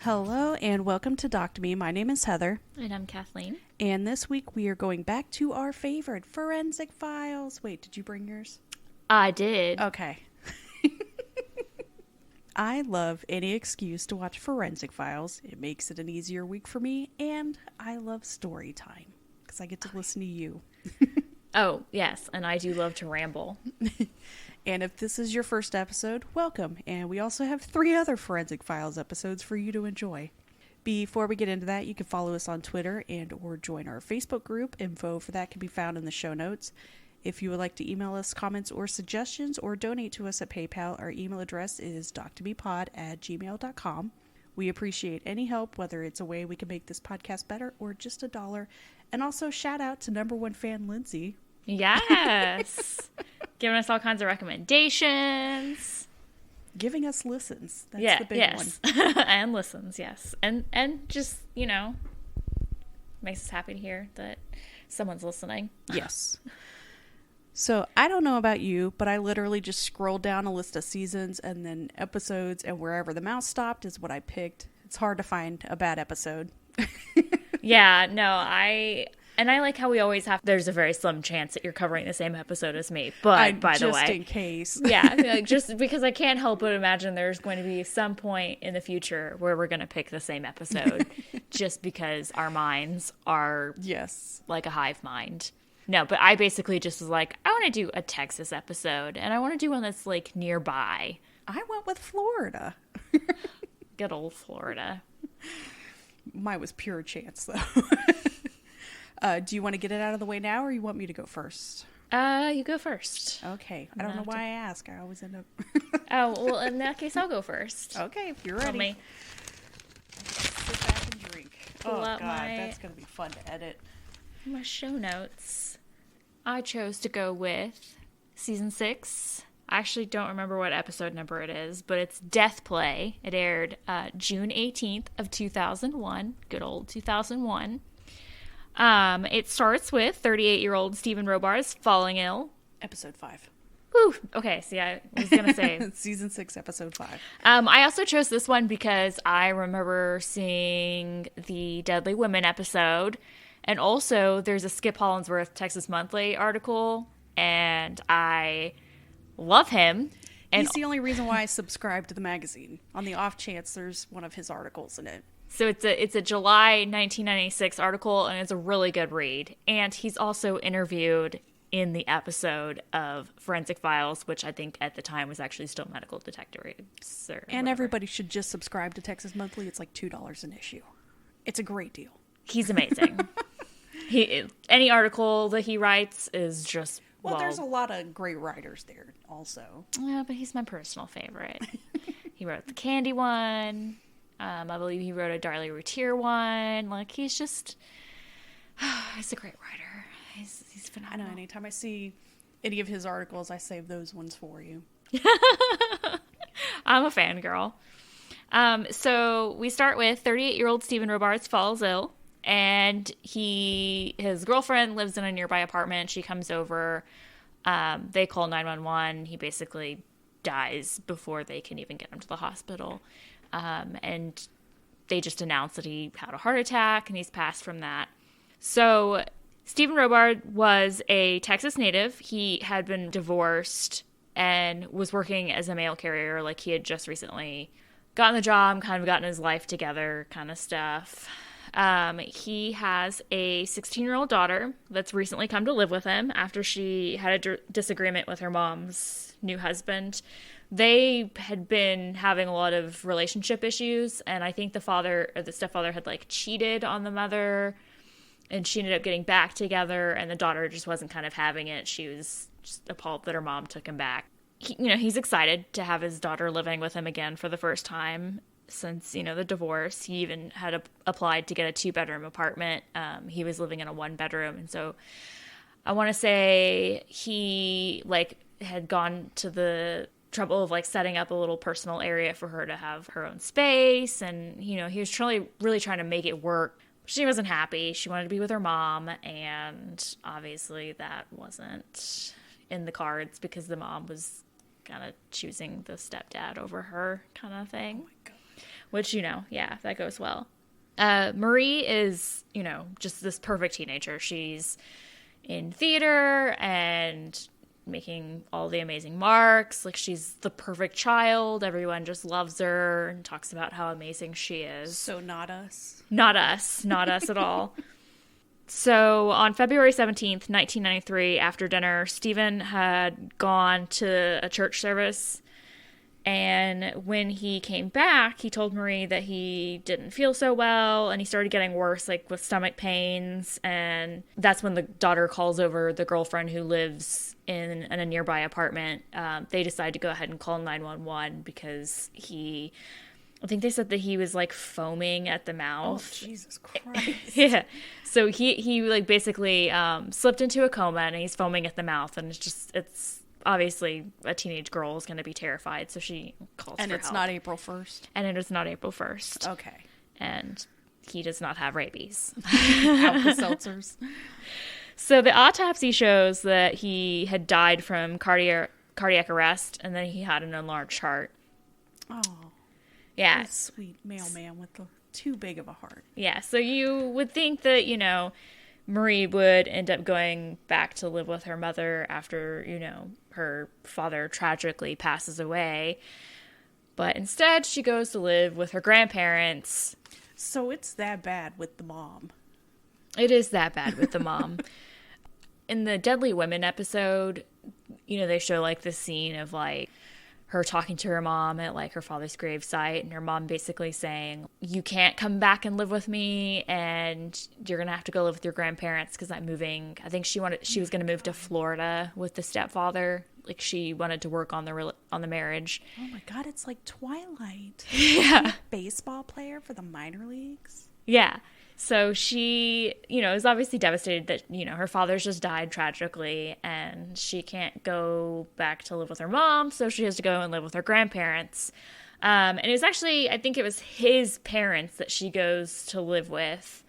Hello and welcome to Doc Me. My name is Heather. And I'm Kathleen. And this week we are going back to our favorite, Forensic Files. Wait, did you bring yours? I did. Okay. I love any excuse to watch Forensic Files. It makes it an easier week for me, and I love story time because I get to listen to you. Oh, yes, and I do love to ramble. And if this is your first episode, welcome. And we also have 3 other Forensic Files episodes for you to enjoy. Before we get into that, you can follow us on Twitter and or join our Facebook group. Info for that can be found in the show notes. If you would like to email us comments or suggestions or donate to us at PayPal, our email address is doctomepod@gmail.com. We appreciate any help, whether it's a way we can make this podcast better or just $1. And also shout out to number 1 fan Lindsay. Yes. Giving us all kinds of recommendations. Giving us listens. That's the big one. And listens, yes. And just, makes us happy to hear that someone's listening. Yes. So I don't know about you, but I literally just scrolled down a list of seasons and then episodes, and wherever the mouse stopped is what I picked. It's hard to find a bad episode. Yeah, no, I like how we always have, there's a very slim chance that you're covering the same episode as me, but by the way. Just in case. Yeah, just because I can't help but imagine there's going to be some point in the future where we're going to pick the same episode just because our minds are like a hive mind. No, but I basically just was like, I want to do a Texas episode, and I want to do one that's like nearby. I went with Florida. Good old Florida. Mine was pure chance, though. Do you want to get it out of the way now, or you want me to go first? You go first. Okay. I don't know why I ask. I always end up... Oh, well, in that case, I'll go first. Okay, if you're ready. Tell me. Sit back and drink. Pull God, out that's going to be fun to edit. My show notes. I chose to go with season 6. I actually don't remember what episode number it is, but it's Death Play. It aired June 18th of 2001. Good old 2001. It starts with 38-year-old Stephen Robards falling ill. Episode 5. Whew. Okay, see, I was going to say. Season 6, episode 5. I also chose this one because I remember seeing the Deadly Women episode. And also, there's a Skip Hollandsworth Texas Monthly article, and I love him. And he's the only reason why I subscribe to the magazine. On the off chance there's one of his articles in it. So it's a July 1996 article, and it's a really good read. And he's also interviewed in the episode of Forensic Files, which I think at the time was actually still Medical Detectives. And whatever. Everybody should just subscribe to Texas Monthly. It's like $2 an issue. It's a great deal. He's amazing. Any article that he writes is just... Well, there's a lot of great writers there also. Yeah, but he's my personal favorite. He wrote the Candy one. I believe he wrote a Darlie Routier one. Like, he's just... he's a great writer. He's phenomenal. I know, anytime I see any of his articles, I save those ones for you. I'm a fangirl. So we start with 38-year-old Stephen Robards falls ill. And his girlfriend lives in a nearby apartment. She comes over. They call 911. He basically dies before they can even get him to the hospital. And they just announce that he had a heart attack and he's passed from that. So Stephen Robard was a Texas native. He had been divorced and was working as a mail carrier. Like, he had just recently gotten the job, kind of gotten his life together kind of stuff. He has a 16-year-old daughter that's recently come to live with him after she had a disagreement with her mom's new husband. They had been having a lot of relationship issues, and I think the stepfather had like cheated on the mother, and she ended up getting back together, and the daughter just wasn't kind of having it. She was just appalled that her mom took him back. He's excited to have his daughter living with him again for the first time since, the divorce. He even had applied to get a 2-bedroom apartment. He was living in a 1-bedroom. And so I want to say he had gone to the trouble of setting up a little personal area for her to have her own space. And, he was really trying to make it work. She wasn't happy. She wanted to be with her mom. And obviously that wasn't in the cards because the mom was kind of choosing the stepdad over her kind of thing. Oh my God. which, yeah, that goes well. Marie is, just this perfect teenager. She's in theater and making all the amazing marks. Like, she's the perfect child. Everyone just loves her and talks about how amazing she is. So not us. Not us. Not us at all. So on February 17th, 1993, after dinner, Stephen had gone to a church service. And when he came back, he told Marie that he didn't feel so well, and he started getting worse, like with stomach pains. And that's when the daughter calls over the girlfriend who lives in a nearby apartment. They decide to go ahead and call 911 because I think they said that he was like foaming at the mouth. Oh, Jesus Christ. Yeah. So he like basically slipped into a coma, and he's foaming at the mouth, and it's obviously a teenage girl is going to be terrified, so she calls for help. And it's not April 1st? And it is not April 1st. Okay. And he does not have rabies. Alka-Seltzers. So the autopsy shows that he had died from cardiac arrest, and then he had an enlarged heart. Oh. Yeah. That sweet mailman with too big of a heart. Yeah, so you would think that, Marie would end up going back to live with her mother after, her father tragically passes away. But instead, she goes to live with her grandparents. So it's that bad with the mom. It is that bad with the mom. In the Deadly Women episode, they show, like, the scene of, like, her talking to her mom at, like, her father's gravesite, and her mom basically saying, you can't come back and live with me, and you're gonna have to go live with your grandparents because I'm moving. I think she was gonna move to Florida with the stepfather. Like, she wanted to work on the marriage. Oh my God, it's like Twilight. Yeah. Baseball player for the minor leagues. Yeah. So she, is obviously devastated that, her father's just died tragically, and she can't go back to live with her mom, so she has to go and live with her grandparents. And it was actually, I think it was his parents that she goes to live with.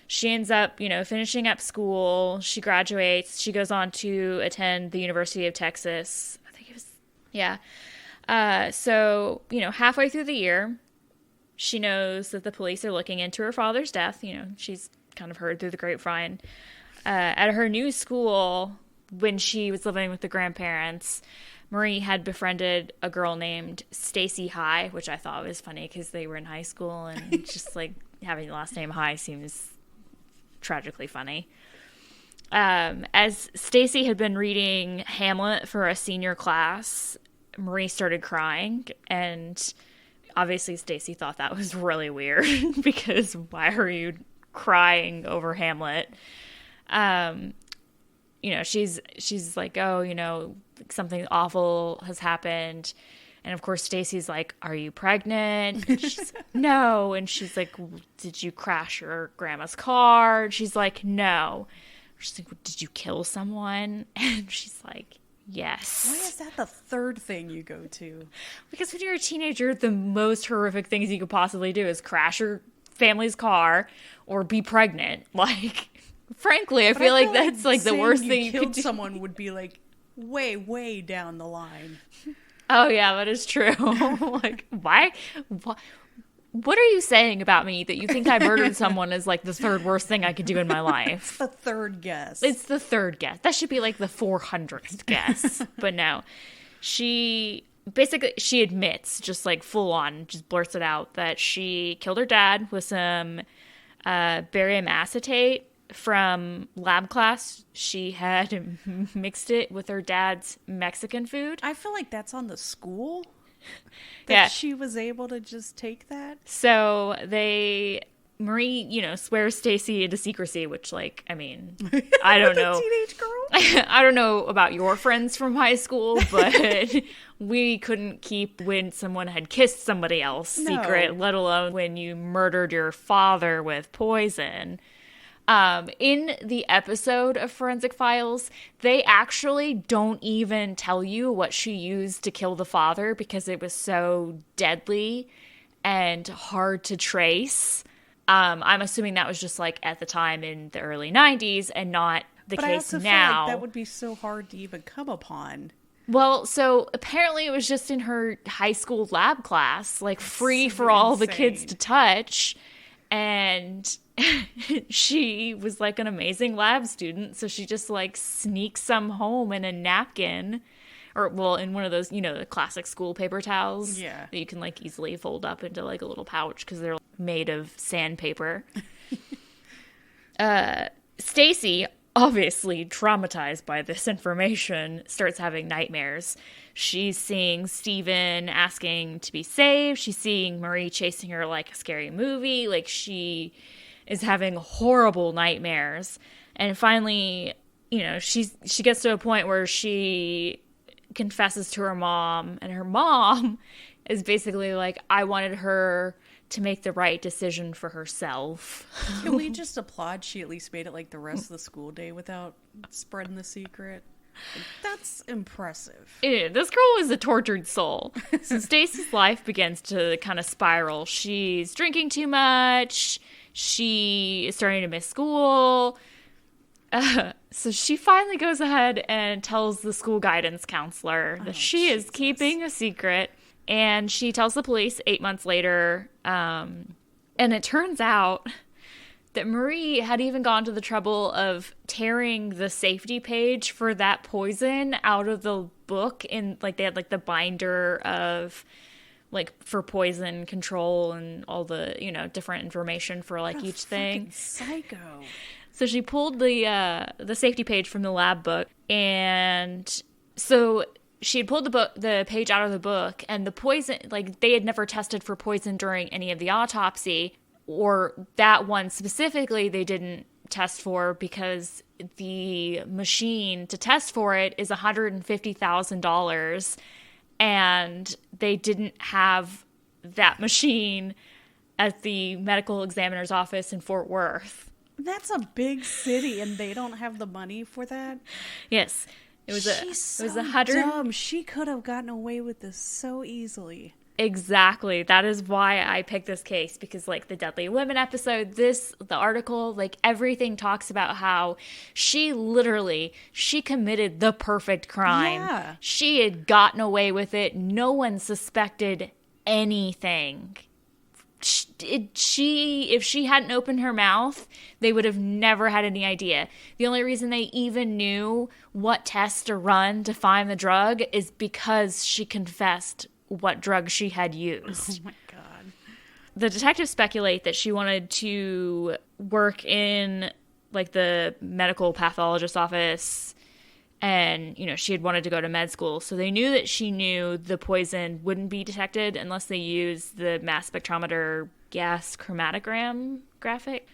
She ends up, finishing up school. She graduates. She goes on to attend the University of Texas. I think it was, yeah. So, halfway through the year, she knows that the police are looking into her father's death. She's kind of heard through the grapevine. At her new school, when she was living with the grandparents, Marie had befriended a girl named Stacy High, which I thought was funny because they were in high school, and just like having the last name High seems tragically funny. As Stacy had been reading Hamlet for a senior class, Marie started crying, and obviously Stacy thought that was really weird because why are you crying over Hamlet? She's like, oh, something awful has happened. And of course Stacy's like, are you pregnant? And she's no. And she's like, did you crash your grandma's car? And she's like, no. She's like, did you kill someone? And she's like, yes. Why is that the third thing you go to? Because when you're a teenager, the most horrific things you could possibly do is crash your family's car or be pregnant. Like, frankly, I feel like that's like the worst thing you could do. Someone would be like way, way down the line. Oh yeah, that is true. Like, why? What are you saying about me that you think I murdered someone is like the third worst thing I could do in my life? It's the third guess. It's the third guess. That should be like the 400th guess. But no. She admits, just like full on, just blurts it out, that she killed her dad with some barium acetate from lab class. She had mixed it with her dad's Mexican food. I feel like that's on the school. Yeah. She was able to just take that. So Marie, swears Stacy into secrecy, which, like, I mean, I don't know. Teenage girl. I don't know about your friends from high school, but we couldn't keep when someone had kissed somebody else secret, let alone when you murdered your father with poison. In the episode of Forensic Files, they actually don't even tell you what she used to kill the father because it was so deadly and hard to trace. I'm assuming that was just like at the time in the early 90s and not the case now. But I also feel like that would be so hard to even come upon. Well, so apparently it was just in her high school lab class, like free so for all the kids insane. to touch. And she was like an amazing lab student. So she just like sneaks some home in a napkin or, well, in one of those, the classic school paper towels Yeah. that you can like easily fold up into like a little pouch because they're made of sandpaper. Stacy, obviously traumatized by this information, starts having nightmares. She's seeing Steven asking to be saved. She's seeing Marie chasing her like a scary movie. Like, she is having horrible nightmares. And finally, she gets to a point where she confesses to her mom, and her mom is basically like, I wanted her to make the right decision for herself. Can we just applaud she at least made it like the rest of the school day without spreading the secret? Like, that's impressive. This girl is a tortured soul. So Stacy's life begins to kind of spiral. She's drinking too much. She is starting to miss school. So she finally goes ahead and tells the school guidance counselor that she is keeping a secret. And she tells the police 8 months later. And it turns out that Marie had even gone to the trouble of tearing the safety page for that poison out of the book. In like, they had like the binder of like for poison control and all the, different information for like each thing. Psycho. So she pulled the safety page from the lab book, and so she had pulled the page out of the book, and the poison, like, they had never tested for poison during any of the autopsy, or that one specifically they didn't test for because the machine to test for it is $150,000, and they didn't have that machine at the medical examiner's office in Fort Worth. That's a big city, and they don't have the money for that. Yes, it was She's it was so 100. dumb. She could have gotten away with this so easily. Exactly. That is why I picked this case, because like the Deadly Women episode, the article, like everything talks about how she committed the perfect crime. Yeah. She had gotten away with it. No one suspected anything. If she hadn't opened her mouth, they would have never had any idea. The only reason they even knew what test to run to find the drug is because she confessed what drug she had used. Oh my god. The detectives speculate that she wanted to work in like the medical pathologist's office, and she had wanted to go to med school, so they knew that she knew the poison wouldn't be detected unless they used the mass spectrometer gas chromatogram graphic,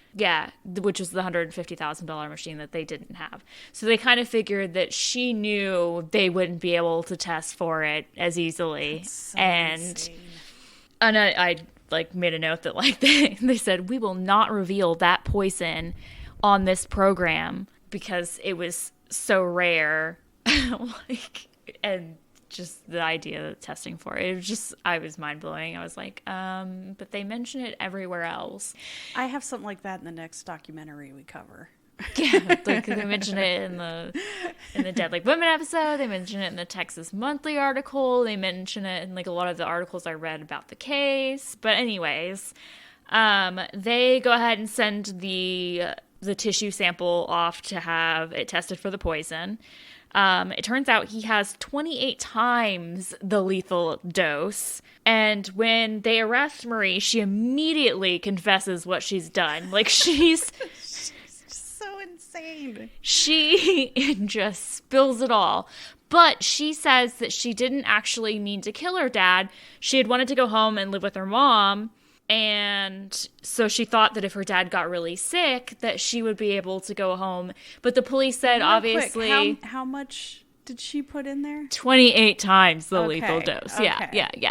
which was the $150,000 machine that they didn't have. So they kind of figured that she knew they wouldn't be able to test for it as easily. So and insane. I like made a note that like they said, we will not reveal that poison on this program because it was so rare. And just the idea of testing for it, I was mind-blowing. I was like, but they mention it everywhere else. I have something like that in the next documentary we cover. Yeah, like they mention it in the Deadly Women episode. They mention it in the Texas Monthly article. They mention it in like a lot of the articles I read about the case. But anyways, they go ahead and send the tissue sample off to have it tested for the poison. It turns out he has 28 times the lethal dose. And when they arrest Marie, she immediately confesses what she's done. Like, she's So insane. she just spills it all. But she says that she didn't actually mean to kill her dad. She had wanted to go home and live with her mom. And so she thought that if her dad got really sick, that she would be able to go home. But the police said, Real obviously, quick, how much did she put in there? 28 times the Okay, lethal dose. okay. Yeah.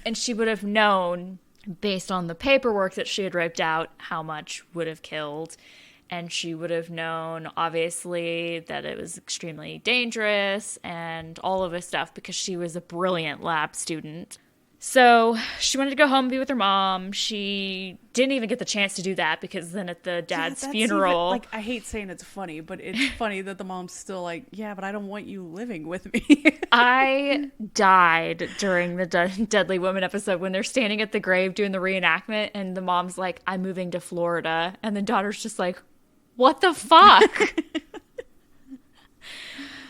And she would have known, based on the paperwork that she had ripped out, how much would have killed. And she would have known, obviously, that it was extremely dangerous and all of this stuff because she was a brilliant lab student. So she wanted to go home and be with her mom. She didn't even get the chance to do that because then at the dad's funeral... Even, I hate saying it's funny, but it's funny that the mom's still like, yeah, but I don't want you living with me. I died during the Deadly Woman episode when they're standing at the grave doing the reenactment and the mom's like, I'm moving to Florida. And the daughter's just like, what the fuck?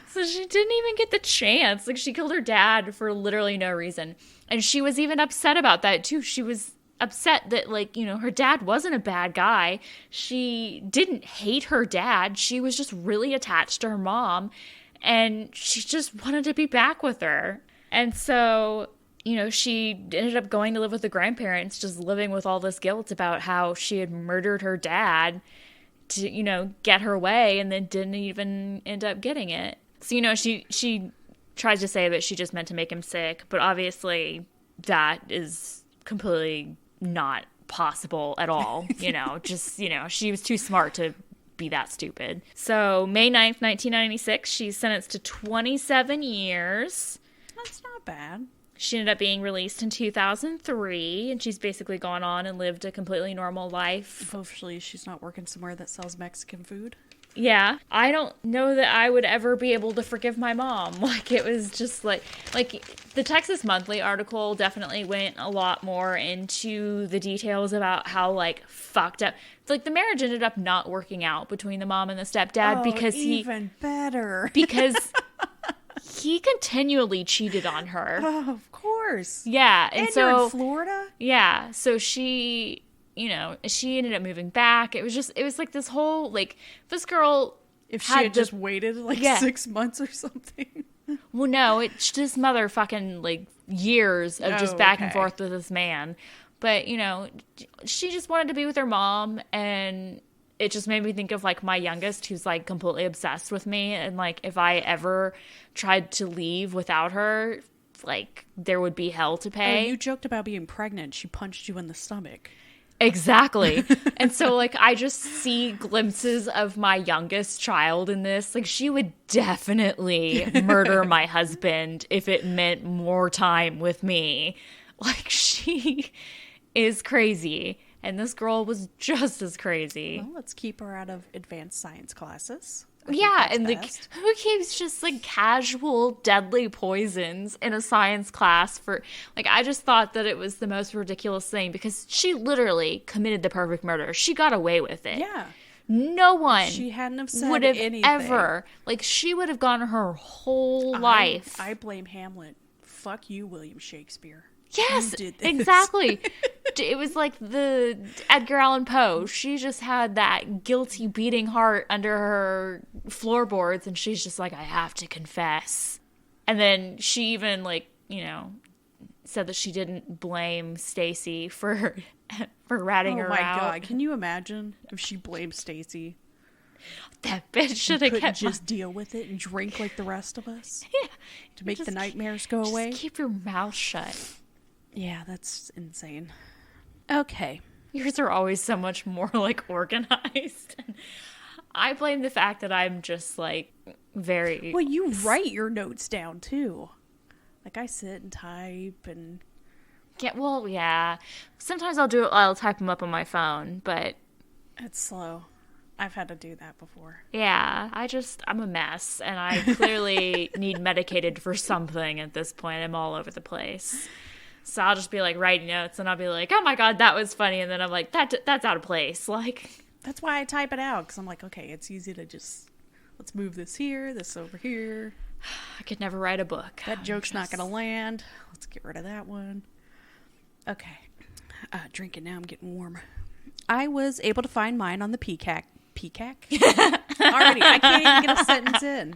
So she didn't even get the chance. Like, she killed her dad for literally no reason. And she was even upset about that, too. She was upset that, like, you know, her dad wasn't a bad guy. She didn't hate her dad. She was just really attached to her mom. And she just wanted to be back with her. And so, you know, she ended up going to live with the grandparents, just living with all this guilt about how she had murdered her dad to, you know, get her way and then didn't even end up getting it. So, you know, she tries to say that she just meant to make him sick, but obviously that is completely not possible at all. You know, just, you know, she was too smart to be that stupid. So May 9th, 1996, she's sentenced to 27 years. That's not bad. She ended up being released in 2003, and she's basically gone on and lived a completely normal life. Hopefully she's not working somewhere that sells Mexican food. Yeah, I don't know that I would ever be able to forgive my mom. Like, it was just like the Texas Monthly article definitely went a lot more into the details about how, like, fucked up. Like, the marriage ended up not working out between the mom and the stepdad because even better. Because he continually cheated on her. Oh, of course. Yeah, and so you're in Florida? Yeah, so she, you know, she ended up moving back. It was like this whole, like, this girl... If she had just waited, like, 6 months or something. Well, no, it's just motherfucking, like, years of just back and forth with this man. But, you know, she just wanted to be with her mom, and it just made me think of, like, my youngest, who's, like, completely obsessed with me. And, like, if I ever tried to leave without her, like, there would be hell to pay. Oh, you joked about being pregnant. She punched you in the stomach. Exactly. And so, like, I just see glimpses of my youngest child in this. Like, she would definitely murder my husband if it meant more time with me. Like, she is crazy. And this girl was just as crazy. Well, let's keep her out of advanced science classes. Yeah, and like, who keeps just like casual deadly poisons in a science class for, like, I just thought that it was the most ridiculous thing because she literally committed the perfect murder. She got away with it. Yeah. No one she hadn't have said would have anything. Ever, like, she would have gone her whole life. I blame Hamlet. Fuck you, William Shakespeare. Yes, exactly. It was like the Edgar Allan Poe. She just had that guilty beating heart under her floorboards, and she's just like, I have to confess. And then she even, like, you know, said that she didn't blame Stacy for ratting her out. Oh my god, can you imagine if she blamed Stacy? That bitch should have kept just deal with it and drink like the rest of us? Yeah. To make the nightmares go away? Keep your mouth shut. Yeah, that's insane. Okay. Yours are always so much more, like, organized. I blame the fact that I'm just, like, very... Well, you write your notes down, too. Like, I sit and type and... Yeah, well, yeah. Sometimes I'll type them up on my phone, but... It's slow. I've had to do that before. Yeah, I'm a mess, and I clearly need medicated for something at this point. I'm all over the place. So I'll just be, like, writing notes, and I'll be like, oh my god, that was funny, and then I'm like, that's out of place. Like, that's why I type it out, because I'm like, okay, it's easy to just, let's move this here, this over here. I could never write a book. That joke's not going to land. Let's get rid of that one. Okay. Drinking now, I'm getting warm. I was able to find mine on the Peacock. Already, I can't even get a sentence in.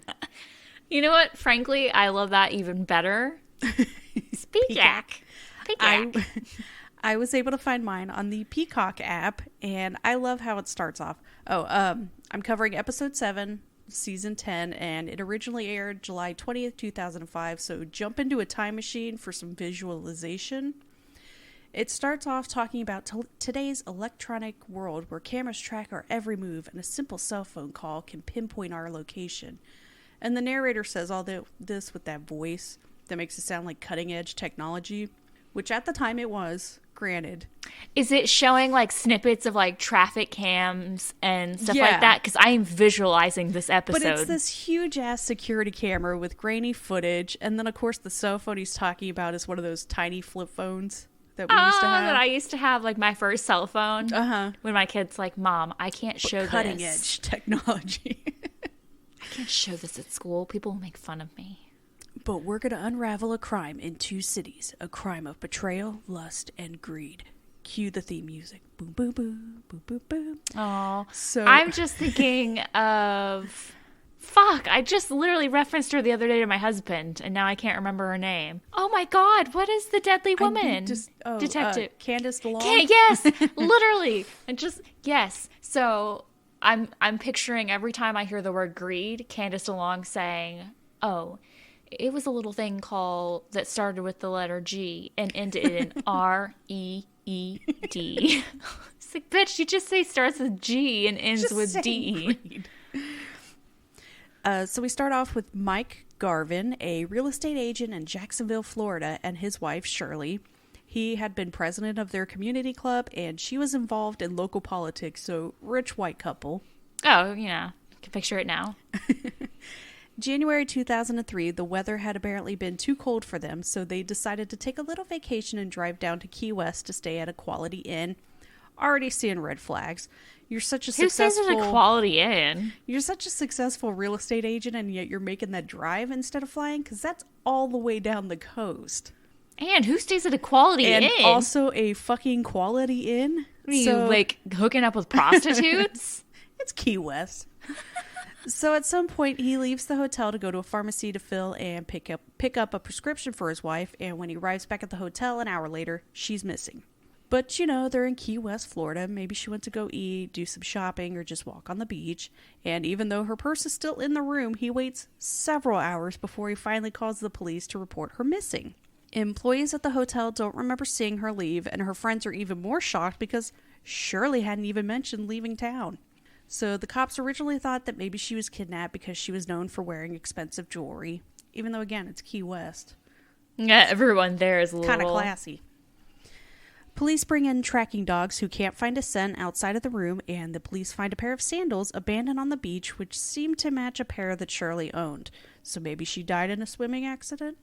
You know what? Frankly, I love that even better. Peacock. I was able to find mine on the Peacock app, and I love how it starts off. I'm covering episode 7, season 10, and it originally aired July 20th, 2005, so jump into a time machine for some visualization. It starts off talking about today's electronic world where cameras track our every move and a simple cell phone call can pinpoint our location. And the narrator says all this with that voice that makes it sound like cutting edge technology. which at the time it was, granted. Is it showing like snippets of like traffic cams and stuff Yeah. like that? Because I am visualizing this episode. But it's this huge ass security camera with grainy footage, and then of course the cell phone he's talking about is one of those tiny flip phones that we used to have. That I used to have, like my first cell phone. Uh-huh. When my kid's like, Mom, I can't show Cutting this. edge technology. I can't show this at school. People will make fun of me. But we're going to unravel a crime in 2 cities. A crime of betrayal, lust, and greed. Cue the theme music. Boom, boom, boom, boom, boom, boom. Oh, So I'm just thinking of... Fuck, I just literally referenced her the other day to my husband, and now I can't remember her name. Oh my God, what is the deadly woman? Detective. Candace DeLong. Yes, literally. And just, yes. So I'm picturing every time I hear the word greed, Candace DeLong saying, oh, it was a little thing called that started with the letter G and ended in R-E-E-D. It's like, bitch, you just say starts with G and ends Just with say D. greed. So we start off with Mike Garvin, a real estate agent in Jacksonville, Florida, and his wife, Shirley. He had been president of their community club, and she was involved in local politics, so rich white couple. Oh, yeah. I can picture it now. January 2003, the weather had apparently been too cold for them, so they decided to take a little vacation and drive down to Key West to stay at a Quality Inn. Already seeing red flags. You're such a Who stays at a Quality Inn? You're such a successful real estate agent, and yet you're making that drive instead of flying, because that's all the way down the coast. And who stays at a Quality And Inn? also a fucking Quality Inn. Are you, like, hooking up with prostitutes? It's Key West. So at some point, he leaves the hotel to go to a pharmacy to fill and pick up a prescription for his wife, and when he arrives back at the hotel an hour later, she's missing. But, you know, they're in Key West, Florida. Maybe she went to go eat, do some shopping, or just walk on the beach. And even though her purse is still in the room, he waits several hours before he finally calls the police to report her missing. Employees at the hotel don't remember seeing her leave, and her friends are even more shocked because Shirley hadn't even mentioned leaving town. So the cops originally thought that maybe she was kidnapped because she was known for wearing expensive jewelry, even though, again, it's Key West. Yeah, everyone there is a little... Kind of classy. Police bring in tracking dogs who can't find a scent outside of the room, and the police find a pair of sandals abandoned on the beach which seem to match a pair that Shirley owned. So maybe she died in a swimming accident?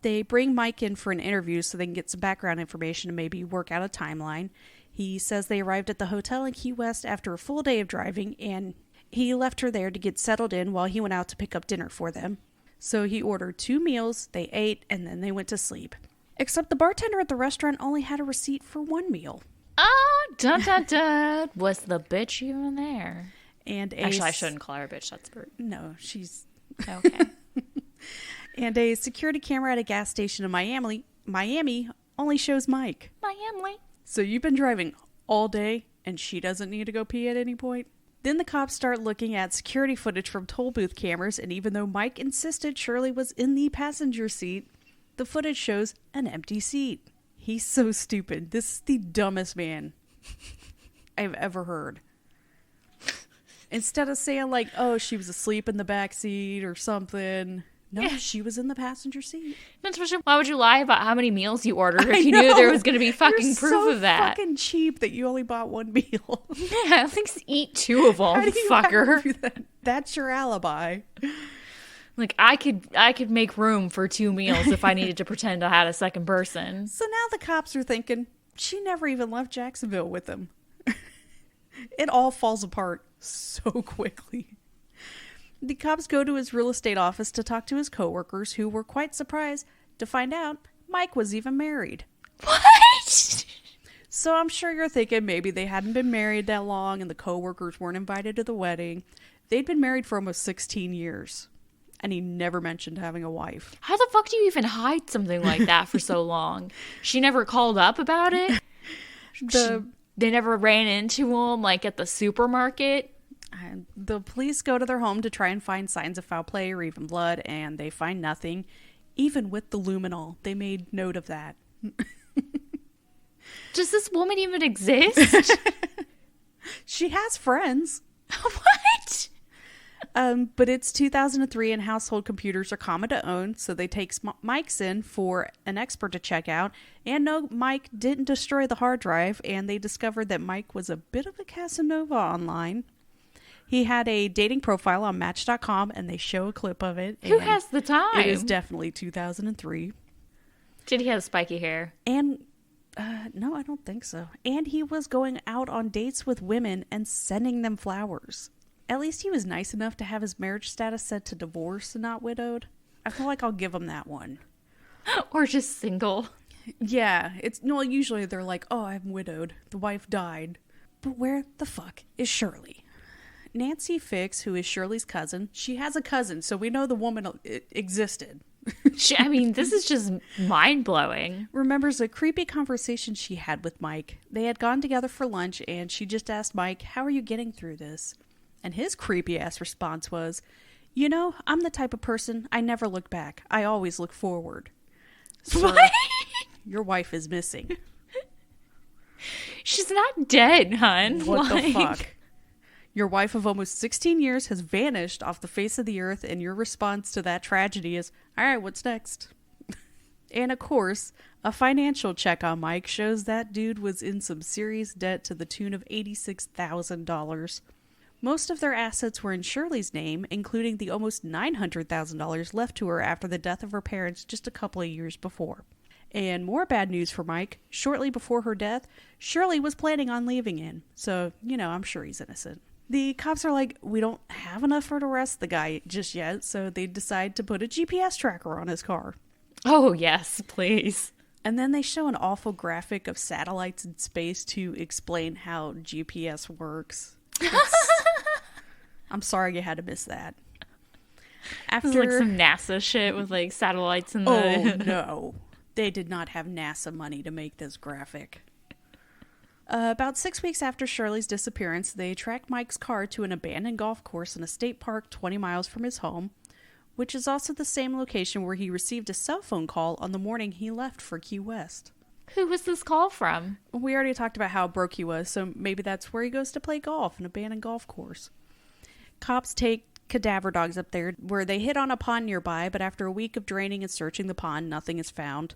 They bring Mike in for an interview so they can get some background information and maybe work out a timeline. He says they arrived at the hotel in Key West after a full day of driving, and he left her there to get settled in while he went out to pick up dinner for them. So he ordered 2 meals, they ate, and then they went to sleep. Except the bartender at the restaurant only had a receipt for 1 meal. Oh, dun dun dun. Was the bitch even there? And Actually, I shouldn't call her a bitch. That's rude. No, she's... Okay. And a security camera at a gas station in Miami only shows Mike. Miami. So you've been driving all day, and she doesn't need to go pee at any point? Then the cops start looking at security footage from toll booth cameras, and even though Mike insisted Shirley was in the passenger seat, the footage shows an empty seat. He's so stupid. This is the dumbest man I've ever heard. Instead of saying like, oh, she was asleep in the back seat or something. No, Yeah. she was in the passenger seat. Not to mention, why would you lie about how many meals you ordered if you knew there was going to be fucking You're proof so of that? fucking cheap that you only bought 1 meal. Yeah, at least eat 2 of them, How do you fucker. ever do that? That's your alibi. Like, I could make room for 2 meals if I needed to pretend I had a second person. So now the cops are thinking, she never even left Jacksonville with him. It all falls apart so quickly. The cops go to his real estate office to talk to his coworkers, who were quite surprised to find out Mike was even married. What? So I'm sure you're thinking maybe they hadn't been married that long and the coworkers weren't invited to the wedding. They'd been married for almost 16 years. And he never mentioned having a wife. How the fuck do you even hide something like that for so long? She never called up about it? They never ran into him, like, at the supermarket? And the police go to their home to try and find signs of foul play or even blood, and they find nothing. Even with the luminol, they made note of that. Does this woman even exist? She has friends. What? But it's 2003 and household computers are common to own, so they take Mike's in for an expert to check out. And no, Mike didn't destroy the hard drive, and they discovered that Mike was a bit of a Casanova online. He had a dating profile on Match.com, and they show a clip of it. Who has the time? It is definitely 2003. Did he have spiky hair? And no, I don't think so. And he was going out on dates with women and sending them flowers. At least he was nice enough to have his marriage status set to divorce and not widowed. I feel like I'll give him that one. Or just single. Yeah, it's no. Usually they're like, "Oh, I'm widowed. The wife died." But where the fuck is Shirley? Nancy Fix, who is Shirley's cousin, she has a cousin, so we know the woman existed. I mean, this is just mind-blowing. Remembers a creepy conversation she had with Mike. They had gone together for lunch, and she just asked Mike, "How are you getting through this?" And his creepy-ass response was, "You know, I'm the type of person, I never look back. I always look forward." Sir, What? your wife is missing. She's not dead, hun. What the fuck? Your wife of almost 16 years has vanished off the face of the earth, and your response to that tragedy is, "All right, what's next?" And of course, a financial check on Mike shows that dude was in some serious debt to the tune of $86,000. Most of their assets were in Shirley's name, including the almost $900,000 left to her after the death of her parents just a couple of years before. And more bad news for Mike. Shortly before her death, Shirley was planning on leaving in. So, I'm sure he's innocent. The cops are like, "We don't have enough for to arrest the guy just yet," so they decide to put a GPS tracker on his car. Oh, yes, please. And then they show an awful graphic of satellites in space to explain how GPS works. I'm sorry you had to miss that. This is like some NASA shit with like satellites in the... Oh, no. They did not have NASA money to make this graphic. About 6 weeks after Shirley's disappearance, they tracked Mike's car to an abandoned golf course in a state park 20 miles from his home, which is also the same location where he received a cell phone call on the morning he left for Key West. Who was this call from? We already talked about how broke he was, so maybe that's where he goes to play golf, an abandoned golf course. Cops take cadaver dogs up there, where they hit on a pond nearby, but after a week of draining and searching the pond, nothing is found.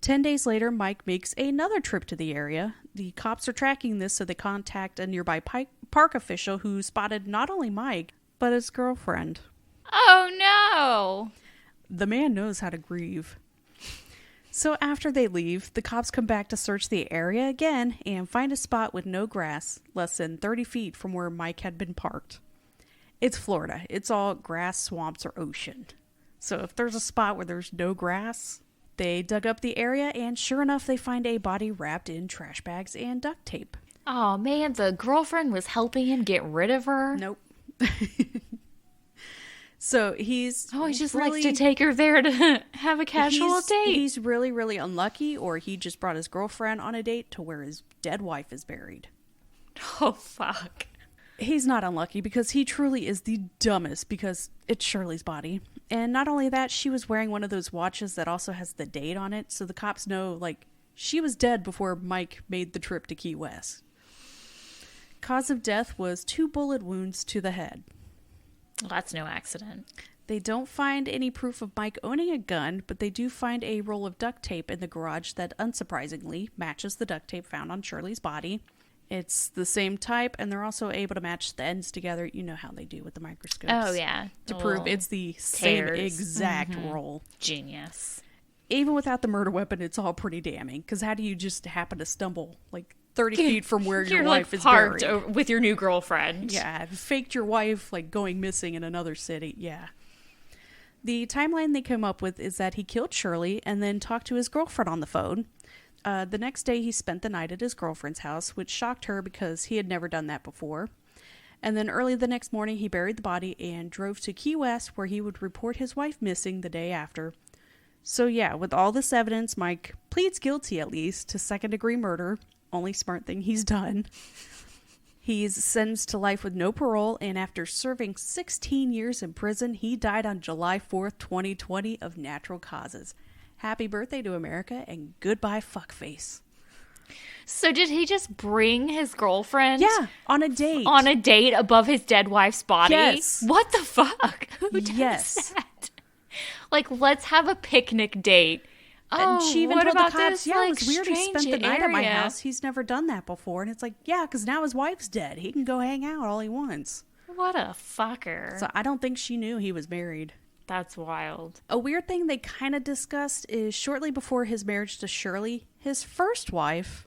10 days later, Mike makes another trip to the area. The cops are tracking this, so they contact a nearby park official who spotted not only Mike, but his girlfriend. Oh, no! The man knows how to grieve. So after they leave, the cops come back to search the area again and find a spot with no grass, less than 30 feet from where Mike had been parked. It's Florida. It's all grass, swamps, or ocean. So if there's a spot where there's no grass, they dug up the area, and sure enough, they find a body wrapped in trash bags and duct tape. Oh, man, the girlfriend was helping him get rid of her? Nope. So he just likes to take her there to have a casual date. He's really, really unlucky, or he just brought his girlfriend on a date to where his dead wife is buried. Oh, fuck. He's not unlucky because he truly is the dumbest, because it's Shirley's body. And not only that, she was wearing one of those watches that also has the date on it, so the cops know, she was dead before Mike made the trip to Key West. Cause of death was 2 bullet wounds to the head. Well, that's no accident. They don't find any proof of Mike owning a gun, but they do find a roll of duct tape in the garage that, unsurprisingly, matches the duct tape found on Shirley's body. It's the same type, and they're also able to match the ends together. You know how they do with the microscopes. Oh, yeah. To prove it's the same tears. exact roll. Genius. Even without the murder weapon, it's all pretty damning. Because how do you just happen to stumble 30 feet from where your wife is parked buried? With your new girlfriend. Yeah, faked your wife going missing in another city. Yeah. The timeline they come up with is that he killed Shirley and then talked to his girlfriend on the phone. The next day, he spent the night at his girlfriend's house, which shocked her because he had never done that before. And then early the next morning, he buried the body and drove to Key West, where he would report his wife missing the day after. So yeah, with all this evidence, Mike pleads guilty, at least, to second-degree murder. Only smart thing he's done. He's sentenced to life with no parole, and after serving 16 years in prison, he died on July 4th, 2020 of natural causes. Happy birthday to America, and goodbye, fuckface. So did he just bring his girlfriend? Yeah, on a date. On a date above his dead wife's body? Yes. What the fuck? Who does that? Like, let's have a picnic date. And she even what told the about cops, this, yeah, like, it was weird. He spent the strange night at my area? house. He's never done that before. And it's like, yeah, because now his wife's dead. He can go hang out all he wants. What a fucker. So I don't think she knew he was married. That's wild. A weird thing they kind of discussed is shortly before his marriage to Shirley, his first wife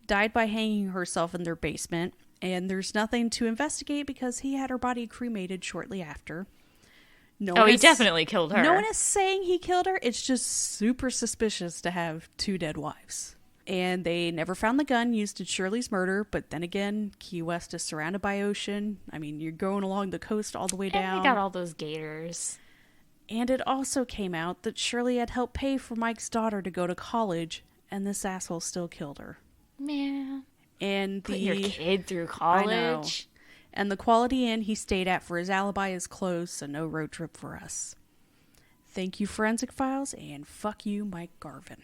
died by hanging herself in their basement. And there's nothing to investigate because he had her body cremated shortly after. He definitely killed her. No one is saying he killed her. It's just super suspicious to have two dead wives. And they never found the gun used in Shirley's murder. But then again, Key West is surrounded by ocean. I mean, you're going along the coast all the way down. And they got all those gators. And it also came out that Shirley had helped pay for Mike's daughter to go to college. And this asshole still killed her. Man. And Put your kid through college. I know. And the Quality Inn he stayed at for his alibi is closed, so no road trip for us. Thank you, Forensic Files, and fuck you, Mike Garvin.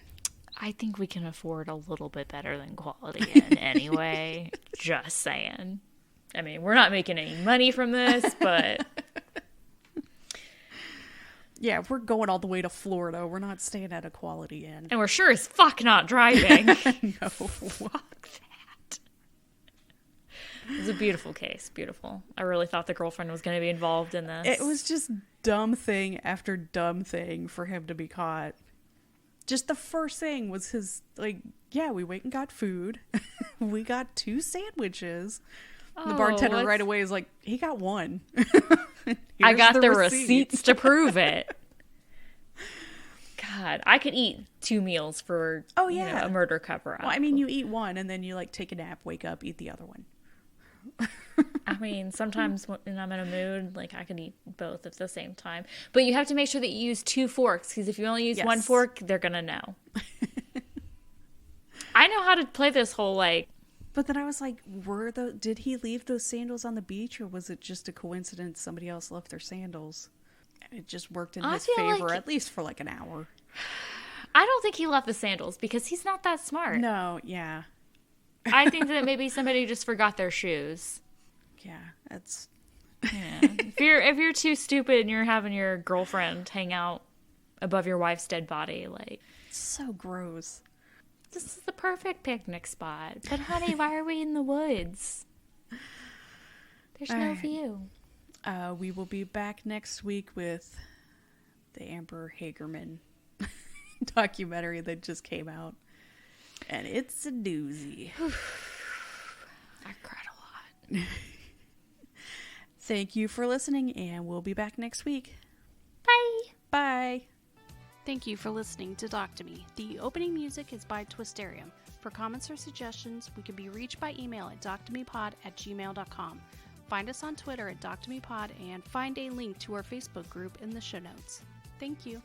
I think we can afford a little bit better than Quality Inn anyway. Just saying. I mean, we're not making any money from this, but... Yeah, we're going all the way to Florida. We're not staying at a Quality Inn. And we're sure as fuck not driving. No. Fuck that. It was a beautiful case. Beautiful. I really thought the girlfriend was going to be involved in this. It was just dumb thing after dumb thing for him to be caught. Just the first thing was his, like, yeah, we went and got food. We got 2 sandwiches. The bartender right away is like, he got 1. I got the receipts to prove it. God, I could eat 2 meals for a murder cover-up. Well, I mean, you eat 1 and then you, like, take a nap, wake up, eat the other one. I mean, sometimes when I'm in a mood, like, I can eat both at the same time. But you have to make sure that you use 2 forks, because if you only use 1 fork, they're going to know. I know how to play this whole, like... But then I was like, did he leave those sandals on the beach, or was it just a coincidence somebody else left their sandals? And it just worked in his favor, at least for like an hour. I don't think he left the sandals, because he's not that smart. No, yeah. I think that maybe somebody just forgot their shoes. Yeah, that's... Yeah. If you're too stupid and you're having your girlfriend hang out above your wife's dead body, like... It's so gross. This is the perfect picnic spot. But honey, why are we in the woods? There's no view. We will be back next week with the Amber Hagerman documentary that just came out. And it's a doozy. I cried a lot. Thank you for listening, and we'll be back next week. Bye. Bye. Thank you for listening to Doc to Me. The opening music is by Twisterium. For comments or suggestions, we can be reached by email at doctomepod@gmail.com. Find us on Twitter at doctomepod and find a link to our Facebook group in the show notes. Thank you.